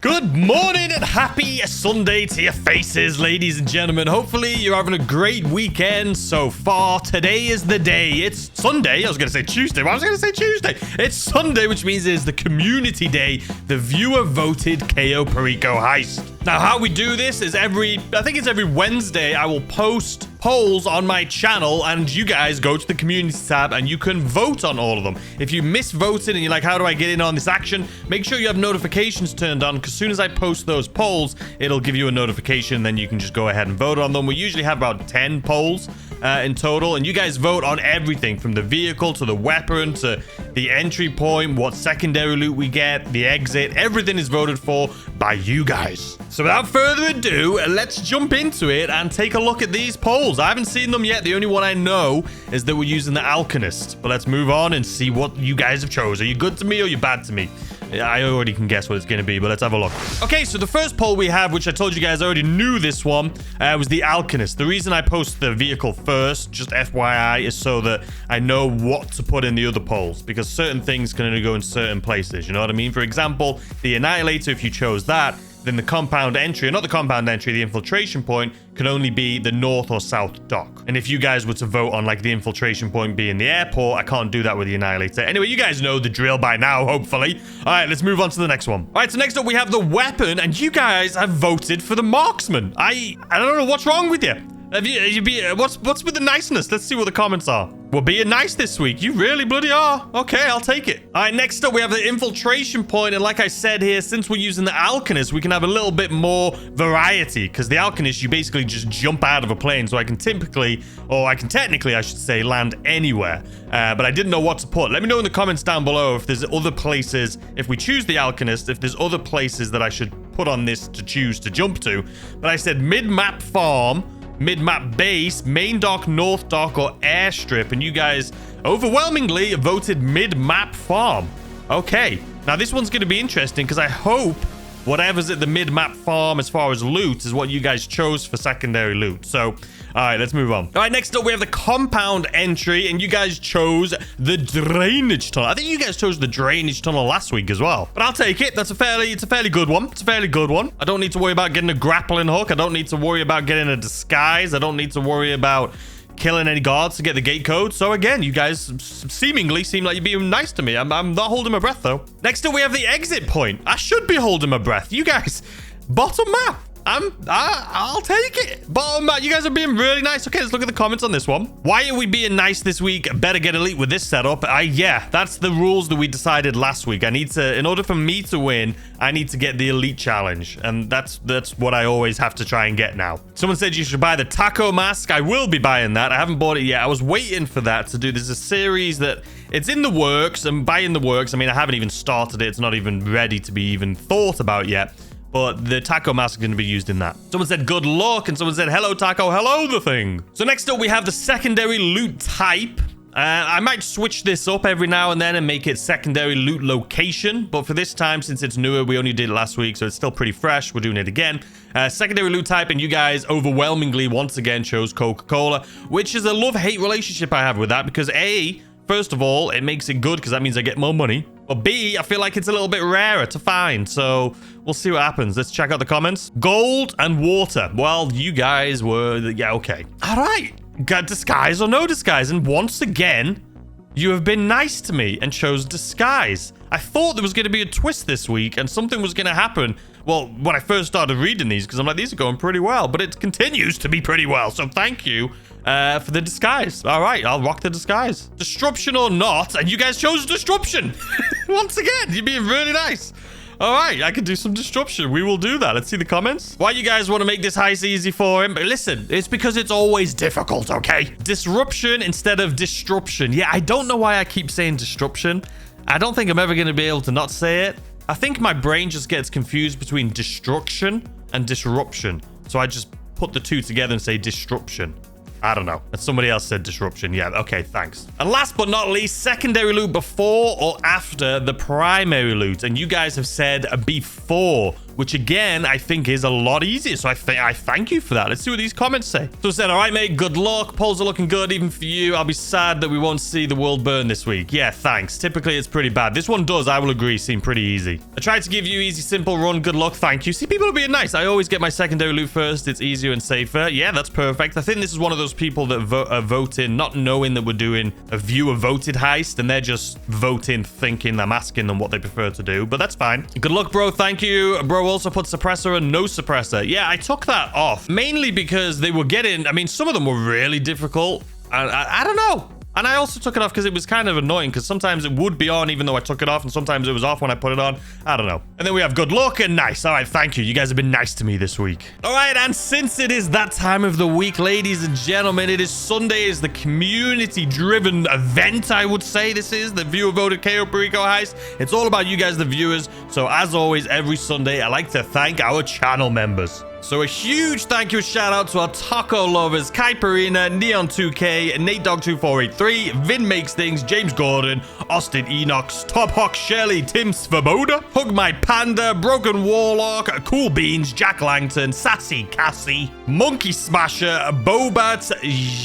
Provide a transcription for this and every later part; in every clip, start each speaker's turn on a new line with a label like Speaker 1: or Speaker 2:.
Speaker 1: Good morning and happy Sunday to your faces, ladies and gentlemen. Hopefully you're having a great weekend so far. Today is the day. It's Sunday. I was going to say Tuesday. Well, I was going to say Tuesday. It's Sunday, which means it's the community day. The viewer voted Cayo Perico Heist. Now, how we do this is I think it's every Wednesday, I will post polls on my channel and you guys go to the community tab and you can vote on all of them. If you misvoted and you're like, how do I get in on this action? Make sure you have notifications turned on, because as soon as I post those polls, it'll give you a notification. Then you can just go ahead and vote on them. We usually have about 10 polls in total, and you guys vote on everything from the vehicle to the weapon to the entry point, what secondary loot we get, the exit. Everything is voted for by you guys. So without further ado, let's jump into it and take a look at these polls. I haven't seen them yet. The only one I know is that we're using the Alchemist. But let's move on and see what you guys have chosen. Are you good to me or are you bad to me? I already can guess what it's going to be, but let's have a look. Okay, so the first poll we have, which I told you guys I already knew this one, was the Alchemist. The reason I post the vehicle first, just FYI, is so that I know what to put in the other polls, because certain things can only go in certain places, you know what I mean? For example, the Annihilator, if you chose that, then the compound entry, or not the compound entry, the infiltration point can only be the north or south dock. And if you guys were to vote on like the infiltration point being the airport, I can't do that with the Annihilator. Anyway, you guys know the drill by now, hopefully. All right, let's move on to the next one. All right, so next up we have the weapon, and you guys have voted for the marksman. I don't know what's wrong with you. What's with the niceness? Let's see what the comments are. We're being nice this week. You really bloody are. Okay, I'll take it. All right, next up, we have the infiltration point. And like I said here, since we're using the Alchemist, we can have a little bit more variety. Because the Alchemist, you basically just jump out of a plane. So I can technically, I should say, land anywhere. But I didn't know what to put. Let me know in the comments down below if there's other places, if we choose the Alchemist, if there's other places that I should put on this to choose to jump to. But I said mid-map farm, mid-map base, main dock, north dock, or airstrip, and you guys overwhelmingly voted mid-map farm. Okay, now this one's going to be interesting because I hope whatever's at the mid-map farm as far as loot is what you guys chose for secondary loot. So, all right, let's move on. All right, next up we have the compound entry, and you guys chose the drainage tunnel. I think you guys chose the drainage tunnel last week as well, but I'll take it. It's a fairly good one. It's a fairly good one. I don't need to worry about getting a grappling hook. I don't need to worry about getting a disguise. I don't need to worry about killing any guards to get the gate code. So again, you guys seemingly seem like you're being nice to me. I'm not holding my breath though. Next up we have the exit point. I should be holding my breath. You guys, bottom map. I'll take it. Bottom map. You guys are being really nice. Okay, let's look at the comments on this one. Why are we being nice this week? Better get elite with this setup. Yeah, that's the rules that we decided last week. In order for me to win, I need to get the elite challenge. And that's what I always have to try and get now. Someone said you should buy the taco mask. I will be buying that. I haven't bought it yet. I was waiting for that to do. There's a series that it's in the works, and by in the works, I mean, I haven't even started it. It's not even ready to be even thought about yet. But the taco mask is going to be used in that. Someone said good luck, and someone said hello taco, hello the thing. So next up we have the secondary loot type. I might switch this up every now and then and make it secondary loot location, but for this time, since it's newer, we only did it last week, so it's still pretty fresh. We're doing it again. Secondary loot type, and you guys overwhelmingly once again chose Coca-Cola, which is a love-hate relationship I have with that, because A, first of all, it makes it good because that means I get more money. But B, I feel like it's a little bit rarer to find. So we'll see what happens. Let's check out the comments. Gold and water. Well, you guys were... Yeah, okay. All right. Got disguise or no disguise. And once again, you have been nice to me and chose disguise. I thought there was going to be a twist this week and something was going to happen. Well, when I first started reading these, because I'm like, these are going pretty well. But it continues to be pretty well. So thank you for the disguise. All right, I'll rock the disguise. Disruption or not, and you guys chose disruption. Once again, you're being really nice. All right, I can do some disruption. We will do that. Let's see the comments. Why you guys want to make this heist easy for him? But listen, it's because it's always difficult, okay? Disruption instead of disruption. Yeah, I don't know why I keep saying disruption. I don't think I'm ever going to be able to not say it. I think my brain just gets confused between destruction and disruption. So I just put the two together and say disruption. I don't know. And somebody else said disruption. Yeah, okay, thanks. And last but not least, secondary loot before or after the primary loot. And you guys have said before, which again, I think is a lot easier. So I thank you for that. Let's see what these comments say. So it said, all right, mate, good luck. Polls are looking good even for you. I'll be sad that we won't see the world burn this week. Yeah, thanks. Typically, it's pretty bad. This one does, I will agree, seem pretty easy. I tried to give you easy, simple run. Good luck. Thank you. See, people are being nice. I always get my secondary loot first. It's easier and safer. Yeah, that's perfect. I think this is one of those people that vote in not knowing that we're doing a viewer voted heist, and they're just voting thinking I'm asking them what they prefer to do, but that's fine. Good luck, bro. Thank you. Bro also put suppressor and no suppressor. Yeah, I took that off mainly because they were getting, I mean, some of them were really difficult. I don't know. And I also took it off because it was kind of annoying because sometimes it would be on even though I took it off, and sometimes it was off when I put it on. I don't know. And then we have good luck and nice. All right, thank you. You guys have been nice to me this week. All right, and since it is that time of the week, ladies and gentlemen, it is Sunday. Is the community-driven event, I would say. This is the viewer voted Cayo Perico Heist. It's all about you guys, the viewers. So as always, every Sunday, I like to thank our channel members. So a huge thank you and shout out to our taco lovers, Kai Perina, Neon2K, NateDog2483, Vin Makes Things, James Gordon, Austin Enox, Top Hawk Shelley, Tim Svoboda, Hug My Panda, Broken Warlock, Cool Beans, Jack Langton, Sassy Cassie, Monkey Smasher, Bobat.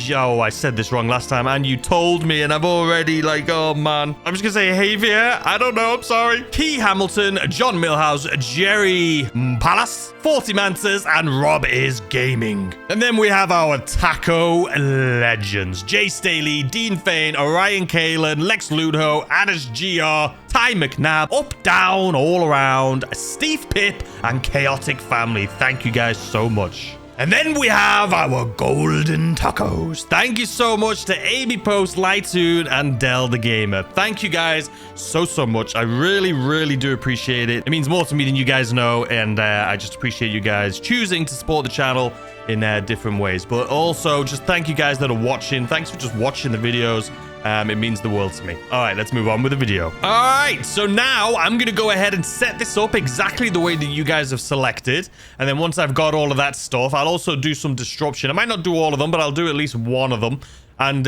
Speaker 1: Yo, I said this wrong last time and you told me and I've already like, oh man. I'm just gonna say Javier. I don't know, I'm sorry. Key Hamilton, John Millhouse, Jerry Palace, 40 Mantas, and Rob is Gaming. And then we have our taco legends. Jay Staley, Dean Fain, Orion Kalen, Lex Ludo, Anis GR, Ty McNabb, Up Down, All Around, Steve Pip, and Chaotic Family. Thank you guys so much. And then we have our golden tacos. Thank you so much to Amy Post, Lightoon, and Dell the Gamer. Thank you guys so much. I really do appreciate it. It means more to me than you guys know, and I just appreciate you guys choosing to support the channel in different ways. But also, just thank you guys that are watching. Thanks for just watching the videos. It means the world to me. All right, let's move on with the video. All right, so now I'm going to go ahead and set this up exactly the way that you guys have selected. And then once I've got all of that stuff, I'll also do some disruption. I might not do all of them, but I'll do at least one of them. And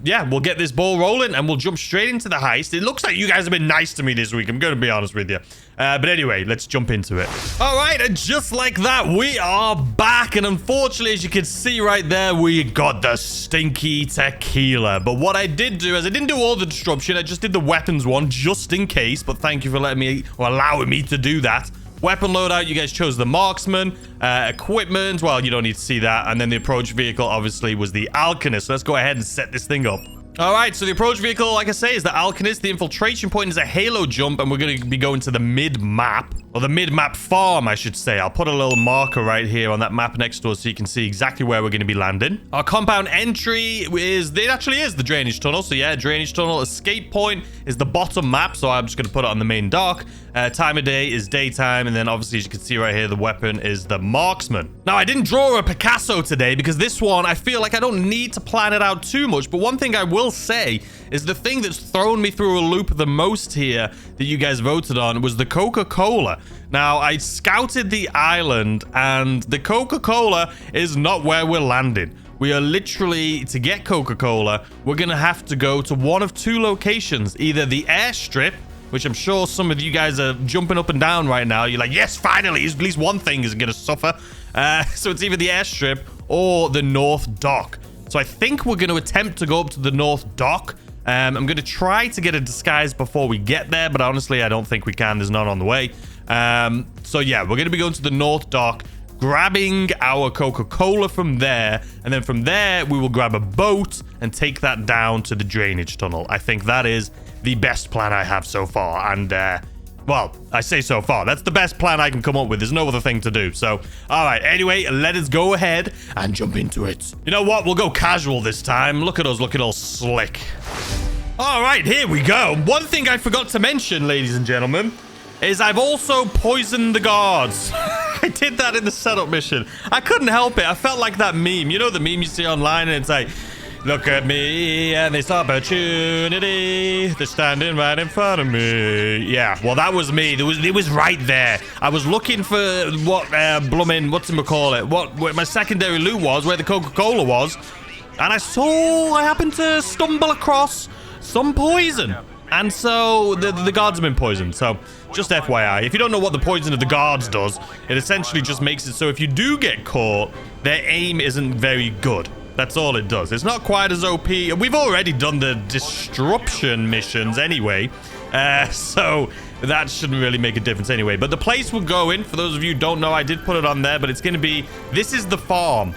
Speaker 1: yeah, we'll get this ball rolling and we'll jump straight into the heist. It looks like you guys have been nice to me this week. I'm going to be honest with you. But anyway, let's jump into it. All right, and just like that, we are back. And unfortunately, as you can see right there, we got the stinky tequila. But what I did do is I didn't do all the disruption. I just did the weapons one just in case. But thank you for letting me or allowing me to do that. Weapon loadout, you guys chose the marksman. Equipment, well, you don't need to see that. And then the approach vehicle, obviously, was the Alchemist. So let's go ahead and set this thing up. All right, so the approach vehicle, like I say, is the Alchemist. The infiltration point is a halo jump, and we're going to be going to the mid-map, or the mid-map farm, I should say. I'll put a little marker right here on that map next to us so you can see exactly where we're going to be landing. Our compound entry is, it actually is the drainage tunnel. So yeah, drainage tunnel. Escape point is the bottom map, so I'm just going to put it on the main dock. Time of day is daytime, and then obviously, as you can see right here, the weapon is the marksman. Now, I didn't draw a Picasso today because this one, I feel like I don't need to plan it out too much, but one thing I will say is the thing that's thrown me through a loop the most here that you guys voted on was the Coca-Cola. Now, I scouted the island, and the Coca-Cola is not where we're landing. We are literally, to get Coca-Cola, we're going to have to go to one of two locations, either the airstrip, which I'm sure some of you guys are jumping up and down right now. You're like, yes, finally, at least one thing isn't going to suffer. So it's either the airstrip or the North Dock. So I think we're going to attempt to go up to the North Dock. I'm going to try to get a disguise before we get there, but honestly, I don't think we can. There's none on the way. So yeah, we're going to be going to the North Dock, grabbing our Coca-Cola from there, and then from there, we will grab a boat and take that down to the drainage tunnel. I think that is the best plan I have so far, and well, I say so far. That's the best plan I can come up with. There's no other thing to do. So, all right. Anyway, let us go ahead and jump into it. You know what? We'll go casual this time. Look at us looking all slick. All right, here we go. One thing I forgot to mention, ladies and gentlemen, is I've also poisoned the guards. I did that in the setup mission. I couldn't help it. I felt like that meme. You know the meme you see online and it's like, look at me and this opportunity. They're standing right in front of me. Yeah, well, that was me. It was right there. I was looking for what blooming, whatchamacallit, what my secondary loot was, where the Coca-Cola was. And I happened to stumble across some poison. And so the guards have been poisoned. So just FYI, if you don't know what the poison of the guards does, it essentially just makes it so if you do get caught, their aim isn't very good. That's all it does. It's not quite as OP. We've already done the disruption missions anyway. So that shouldn't really make a difference anyway. But the place we'll go in, for those of you who don't know, I did put it on there, but it's going to be, this is the farm.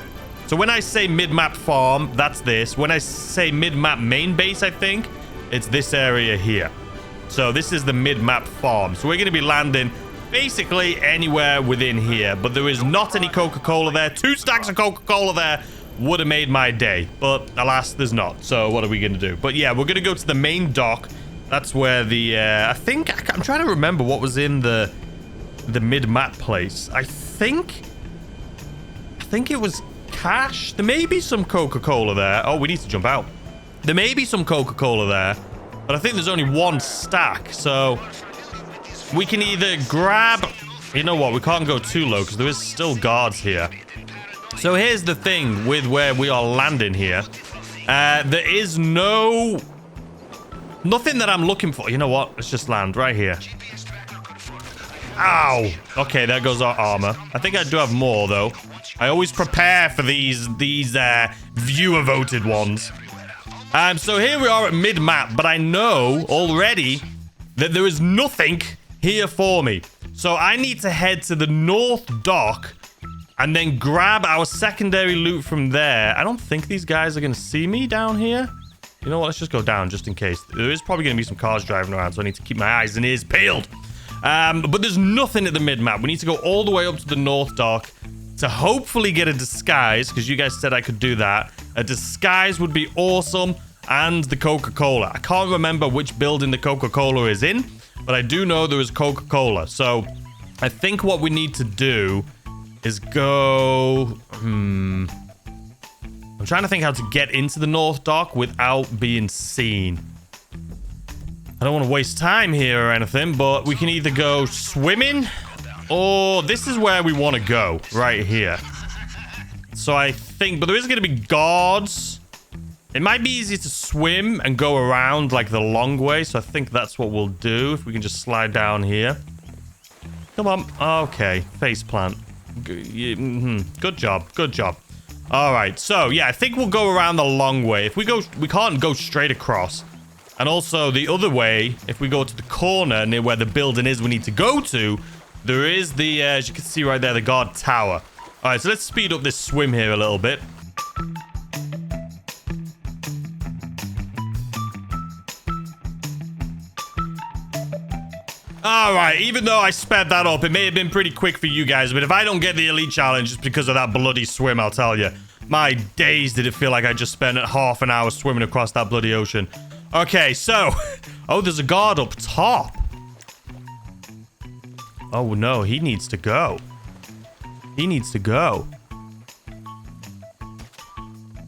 Speaker 1: So when I say mid-map farm, that's this. When I say mid-map main base, I think, it's this area here. So this is the mid-map farm. So we're going to be landing basically anywhere within here. But there is not any Coca-Cola there. 2 stacks of Coca-Cola there would have made my day. But alas, there's not. So what are we going to do? But yeah, we're going to go to the main dock. That's where the, I'm trying to remember what was in the mid-map place. I think it was cash. There may be some Coca-Cola there. Oh, we need to jump out. There may be some Coca-Cola there, but I think there's only 1 stack. So we can either grab, you know what? We can't go too low because there is still guards here. So here's the thing with where we are landing here. There is nothing that I'm looking for. You know what? Let's just land right here. Ow. Okay, there goes our armor. I think I do have more, though. I always prepare for these viewer-voted ones. So here we are at mid-map, but I know already that there is nothing here for me. So I need to head to the north dock and then grab our secondary loot from there. I don't think these guys are going to see me down here. You know what? Let's just go down just in case. There is probably going to be some cars driving around, so I need to keep my eyes and ears peeled. But there's nothing at the mid-map. We need to go all the way up to the north dock to hopefully get a disguise, because you guys said I could do that. A disguise would be awesome, and the Coca-Cola. I can't remember which building the Coca-Cola is in, but I do know there is Coca-Cola. So I think what we need to do is go... I'm trying to think how to get into the north dock without being seen. I don't want to waste time here or anything, but we can either go swimming, or this is where we want to go, right here. So I think, but there is going to be guards. It might be easy to swim and go around like the long way, so I think that's what we'll do. If we can just slide down here. Come on. Okay, faceplant. Good job, good job. All right, so yeah, I think we'll go around the long way. If we go, we can't go straight across. And also the other way, if we go to the corner near where the building is we need to go to, there is the, as you can see right there, the guard tower. All right, so let's speed up this swim here a little bit. All right, even though I sped that up, it may have been pretty quick for you guys, but if I don't get the elite challenge just because of that bloody swim, I'll tell you. My days did it feel like I just spent half an hour swimming across that bloody ocean. Okay, so... Oh, there's a guard up top. Oh, no, he needs to go. He needs to go.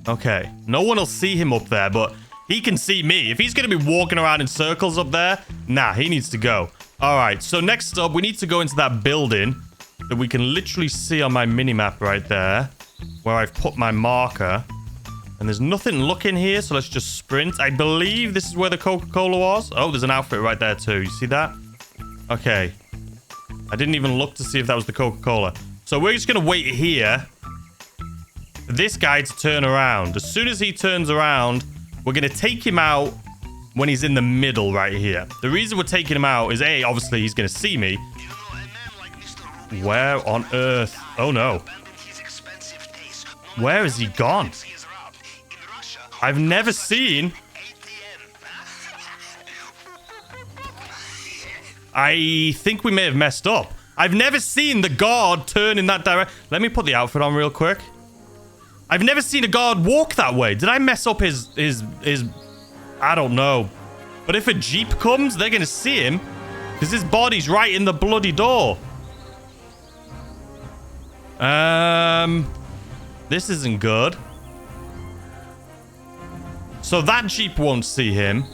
Speaker 1: Okay, no one will see him up there, but he can see me. If he's going to be walking around in circles up there, nah, he needs to go. All right, so next up, we need to go into that building that we can literally see on my minimap right there, where I've put my marker. And there's nothing looking here, so let's just sprint. I believe this is where the Coca-Cola was. Oh, there's an outfit right there too. You see that? Okay. I didn't even look to see if that was the Coca-Cola. So we're just going to wait here for this guy to turn around. As soon as he turns around, we're going to take him out when he's in the middle right here. The reason we're taking him out is, A, obviously he's going to see me. Where on earth? Oh, no. Where has he gone? I've never seen... I think we may have messed up. I've never seen the guard turn in that direction. Let me put the outfit on real quick. I've never seen a guard walk that way. Did I mess up his... I don't know. But if a jeep comes, they're going to see him. Because his body's right in the bloody door. This isn't good. So that jeep won't see him.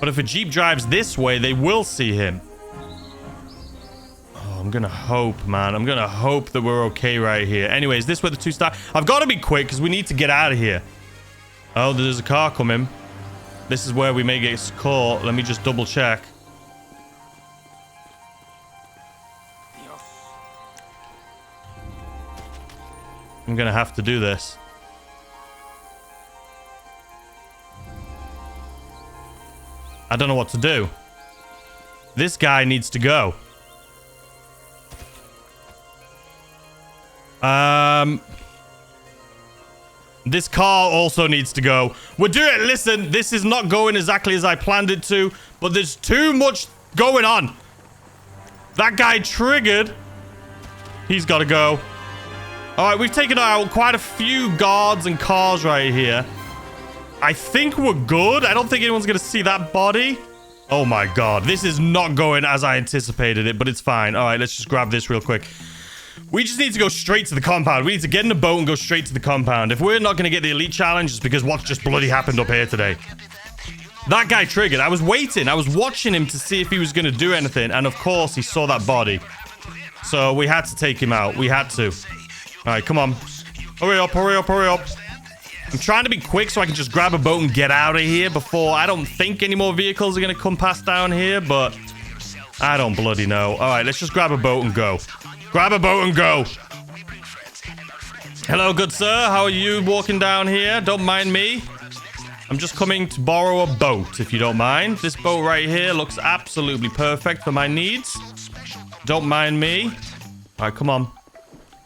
Speaker 1: But if a jeep drives this way, they will see him. Oh, I'm gonna hope, man. I'm gonna hope that we're okay right here. Anyways, is this where the 2-star... I've got to be quick because we need to get out of here. Oh, there's a car coming. This is where we may get caught. Let me just double check. I'm gonna have to do this. I don't know what to do. This guy needs to go. This car also needs to go. We're doing it. Listen, this is not going exactly as I planned it to, but there's too much going on. That guy triggered. He's got to go. All right, we've taken out quite a few guards and cars right here. I think we're good. I don't think anyone's going to see that body. Oh my God. This is not going as I anticipated it, but it's fine. All right, let's just grab this real quick. We just need to go straight to the compound. We need to get in a boat and go straight to the compound. If we're not going to get the elite challenge, it's because what just bloody happened up here today. That guy triggered. I was waiting. I was watching him to see if he was going to do anything. And of course, he saw that body. So we had to take him out. We had to. All right, come on. Hurry up, hurry up, hurry up. I'm trying to be quick so I can just grab a boat and get out of here before... I don't think any more vehicles are going to come past down here, but I don't bloody know. All right, let's just grab a boat and go. Grab a boat and go. Hello, good sir. How are you walking down here? Don't mind me. I'm just coming to borrow a boat, if you don't mind. This boat right here looks absolutely perfect for my needs. Don't mind me. All right, come on.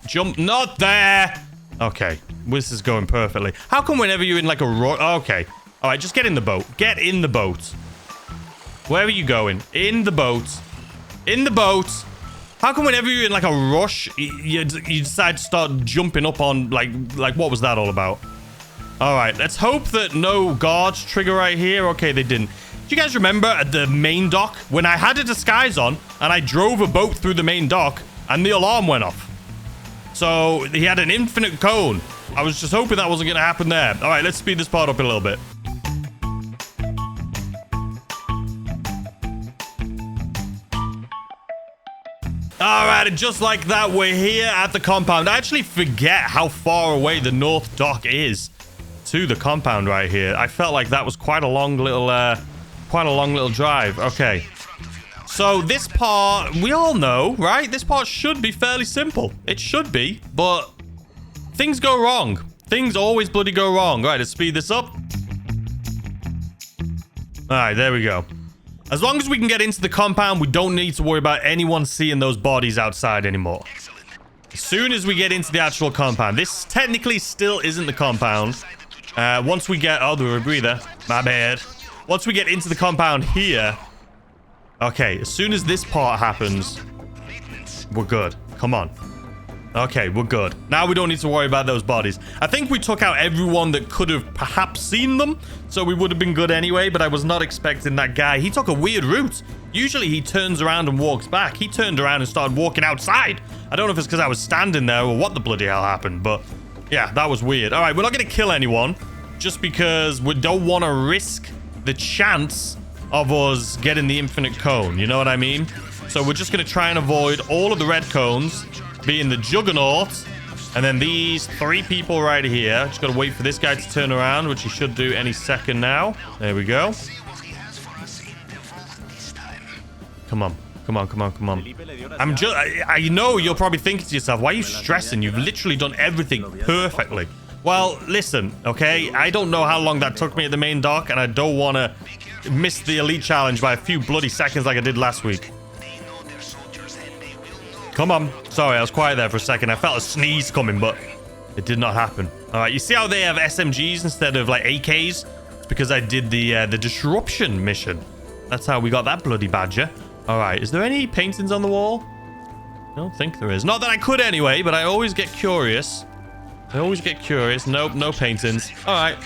Speaker 1: Jump. Not there. Okay. This is going perfectly. How come whenever you're in like a rush... Okay. All right, just get in the boat. Get in the boat. Where are you going? In the boat. In the boat. How come whenever you're in like a rush, you decide to start jumping up on like what was that all about? All right, let's hope that no guards trigger right here. Okay, they didn't. Do you guys remember at the main dock when I had a disguise on and I drove a boat through the main dock and the alarm went off? So he had an infinite cone. I was just hoping that wasn't going to happen there. All right, let's speed this part up a little bit. All right, and just like that, we're here at the compound. I actually forget how far away the north dock is to the compound right here. I felt like that was quite a long little drive. Okay. So this part, we all know, right? This part should be fairly simple. It should be, but things go wrong. Things always bloody go wrong. All right, let's speed this up. All right, there we go. As long as we can get into the compound, we don't need to worry about anyone seeing those bodies outside anymore. As soon as we get into the actual compound. This technically still isn't the compound. Once we get... Oh, the breather. My bad. Once we get into the compound here... Okay, as soon as this part happens, we're good. Come on. Okay, we're good. Now we don't need to worry about those bodies. I think we took out everyone that could have perhaps seen them, so we would have been good anyway, but I was not expecting that guy. He took a weird route. Usually he turns around and walks back. He turned around and started walking outside. I don't know if it's because I was standing there or what the bloody hell happened, but yeah, that was weird. All right, we're not going to kill anyone just because we don't want to risk the chance of us getting the infinite cone. You know what I mean? So we're just going to try and avoid all of the red cones, being the Juggernaut, and then these three people right here. Just got to wait for this guy to turn around, which he should do any second now. There we go. Come on. Come on, come on, come on. I know you're probably thinking to yourself, why are you stressing? You've literally done everything perfectly. Well, listen, okay? I don't know how long that took me at the main dock, and I don't want to miss the elite challenge by a few bloody seconds like I did last week. Come on. Sorry, I was quiet there for a second. I felt a sneeze coming, but it did not happen. All right, you see how they have SMGs instead of like AKs? It's because I did the disruption mission. That's how we got that bloody badger. All right, is there any paintings on the wall? I don't think there is. Not that I could anyway, but I always get curious. Nope, no paintings. All right.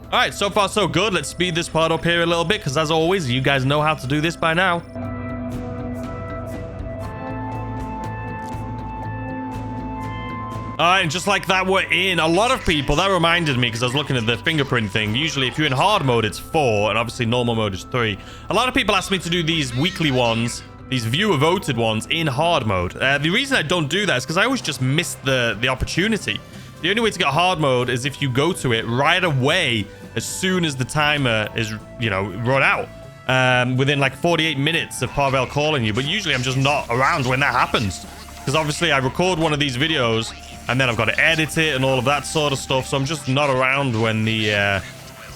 Speaker 1: All right, so far so good. Let's speed this part up here a little bit, because as always, you guys know how to do this by now. All right, and just like that, we're in. A lot of people, that reminded me, because I was looking at the fingerprint thing. Usually, if you're in hard mode, it's 4, and obviously normal mode is 3. A lot of people ask me to do these weekly ones, these viewer-voted ones, in hard mode. The reason I don't do that is because I always just miss the opportunity. The only way to get hard mode is if you go to it right away as soon as the timer is, you know, run out. Within like 48 minutes of Parvel calling you. But usually I'm just not around when that happens. Because obviously I record one of these videos and then I've got to edit it and all of that sort of stuff. So I'm just not around when the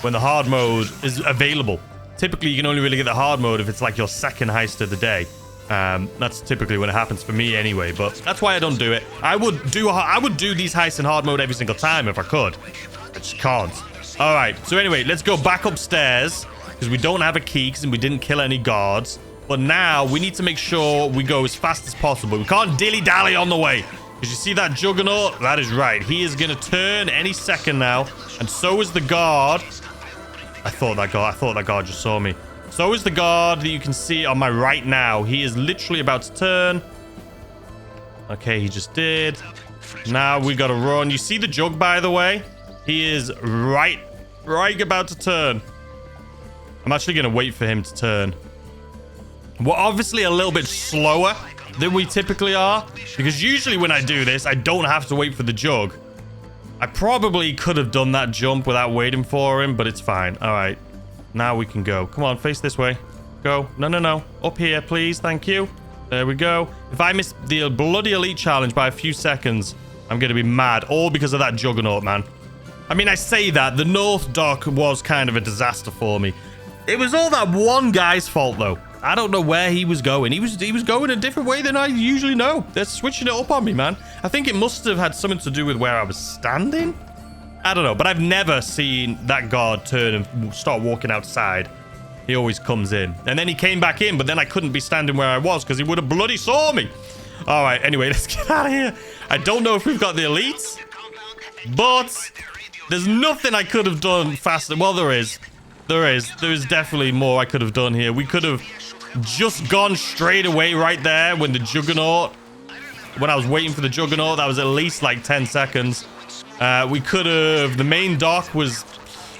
Speaker 1: hard mode is available. Typically, you can only really get the hard mode if it's like your second heist of the day. That's typically when it happens for me anyway, but that's why I don't do it. I would do these heists in hard mode every single time if I could. I just can't. All right, so anyway, let's go back upstairs because we don't have a key because we didn't kill any guards. But now we need to make sure we go as fast as possible. We can't dilly-dally on the way. Because you see that juggernaut? That is right. He is going to turn any second now. And so is the guard. I thought that guard just saw me. So is the guard that you can see on my right now. He is literally about to turn. Okay, he just did. Now we got to run. You see the jug, by the way? He is right about to turn. I'm actually going to wait for him to turn. We're obviously a little bit slower than we typically are. Because usually when I do this, I don't have to wait for the jug. I probably could have done that jump without waiting for him, but it's fine. All right. Now we can go. Come on, face this way. Go. No. Up here, please. Thank you. There we go. If I miss the bloody elite challenge by a few seconds, I'm going to be mad. All because of that juggernaut, man. I mean, I say that. The North Dock was kind of a disaster for me. It was all that one guy's fault, though. I don't know where he was going. He was going a different way than I usually know. They're switching it up on me, man. I think it must have had something to do with where I was standing. I don't know, but I've never seen that guard turn and start walking outside. He always comes in. And then he came back in, but then I couldn't be standing where I was because he would have bloody saw me. All right, anyway, let's get out of here. I don't know if we've got the elites, but there's nothing I could have done faster. Well, there is. There is definitely more I could have done here. We could have just gone straight away right there when the juggernaut, when I was waiting for the juggernaut, that was at least like 10 seconds. We could have, the main dock was,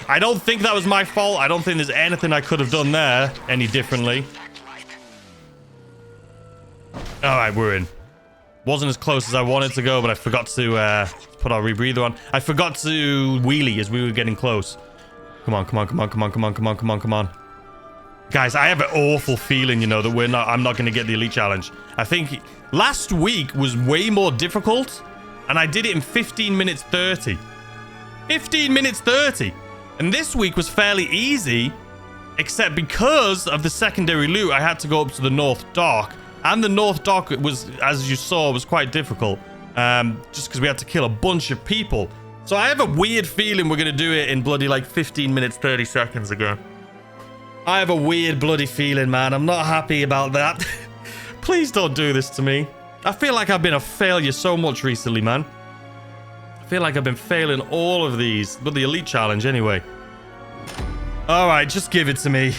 Speaker 1: I don't think that was my fault. I don't think there's anything I could have done there any differently. All right, we're in. Wasn't as close as I wanted to go, but I forgot to put our rebreather on. I forgot to wheelie as we were getting close. Come on. Guys, I have an awful feeling, you know, that I'm not going to get the elite challenge. I think last week was way more difficult, and I did it in 15 minutes 30. 15 minutes 30. And this week was fairly easy, except because of the secondary loot, I had to go up to the North Dock. And the North Dock was, as you saw, was quite difficult. Just because we had to kill a bunch of people. So I have a weird feeling we're going to do it in bloody like 15 minutes 30 seconds again. I have a weird bloody feeling, man. I'm not happy about that. Please don't do this to me. I feel like I've been a failure so much recently, man. I feel like I've been failing all of these. But the elite challenge anyway. All right, just give it to me.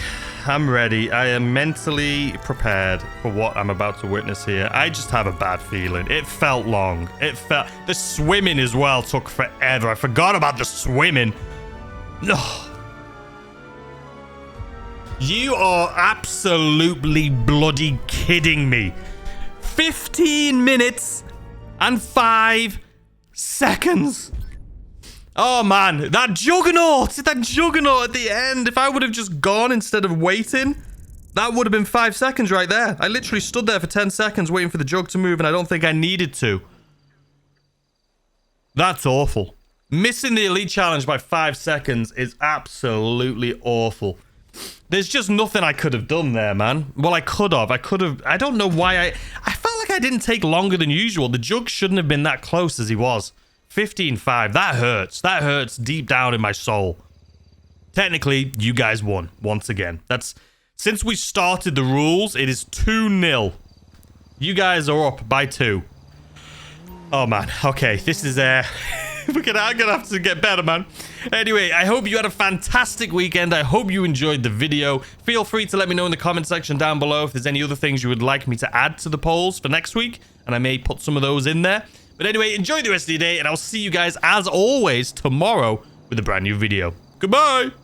Speaker 1: I'm ready. I am mentally prepared for what I'm about to witness here. I just have a bad feeling. It felt long. The swimming as well took forever. I forgot about the swimming. No. You are absolutely bloody kidding me. 15 minutes and 5 seconds. Oh, man. That juggernaut at the end. If I would have just gone instead of waiting, that would have been 5 seconds right there. I literally stood there for 10 seconds waiting for the jug to move, and I don't think I needed to. That's awful. Missing the elite challenge by 5 seconds is absolutely awful. There's just nothing I could have done there, man. Well, I could have. I don't know why I felt like I didn't take longer than usual. The jug shouldn't have been that close as he was. 15-5. That hurts. That hurts deep down in my soul. Technically, you guys won once again. Since we started the rules, it is 2-0. You guys are up by 2. Oh, man. Okay, this is... I'm gonna have to get better, man. Anyway, I hope you had a fantastic weekend. I hope you enjoyed the video. Feel free to let me know in the comment section down below if there's any other things you would like me to add to the polls for next week, and I may put some of those in there. But anyway, enjoy the rest of your day, and I'll see you guys, as always, tomorrow with a brand new video. Goodbye!